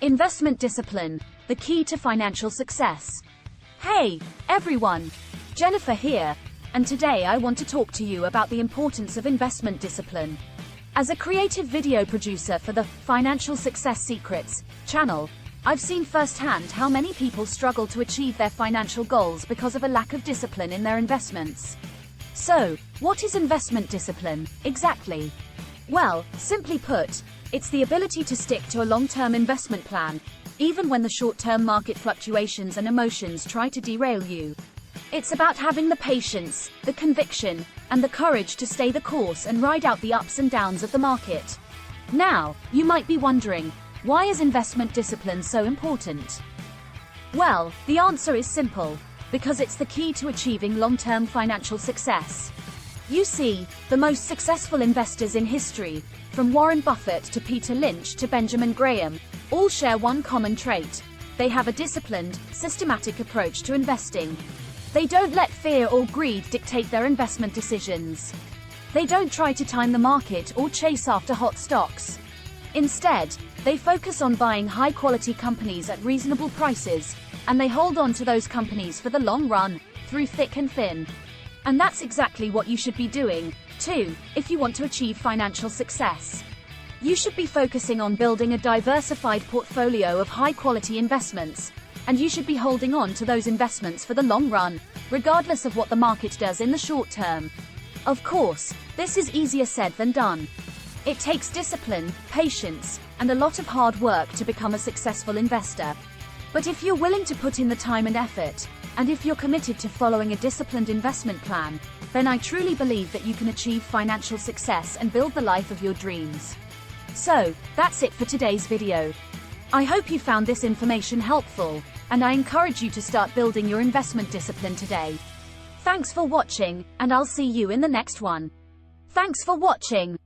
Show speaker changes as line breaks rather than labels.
Investment discipline, the key to financial success. Hey, everyone! Jennifer here, and today I want to talk to you about the importance of investment discipline. As a creative video producer for the Financial Success Secrets channel, I've seen firsthand how many people struggle to achieve their financial goals because of a lack of discipline in their investments. So, what is investment discipline, exactly? Well, simply put, it's the ability to stick to a long-term investment plan, even when the short-term market fluctuations and emotions try to derail you. It's about having the patience, the conviction, and the courage to stay the course and ride out the ups and downs of the market. Now, you might be wondering, why is investment discipline so important? Well, the answer is simple, because it's the key to achieving long-term financial success. You see, the most successful investors in history, from Warren Buffett to Peter Lynch to Benjamin Graham, all share one common trait. They have a disciplined, systematic approach to investing. They don't let fear or greed dictate their investment decisions. They don't try to time the market or chase after hot stocks. Instead, they focus on buying high-quality companies at reasonable prices, and they hold on to those companies for the long run, through thick and thin. And that's exactly what you should be doing, too, if you want to achieve financial success. You should be focusing on building a diversified portfolio of high-quality investments, and you should be holding on to those investments for the long run, regardless of what the market does in the short term. Of course, this is easier said than done. It takes discipline, patience, and a lot of hard work to become a successful investor. But if you're willing to put in the time and effort, and if you're committed to following a disciplined investment plan, then I truly believe that you can achieve financial success and build the life of your dreams. So, that's it for today's video. I hope you found this information helpful, and I encourage you to start building your investment discipline today. Thanks for watching, and I'll see you in the next one. Thanks for watching.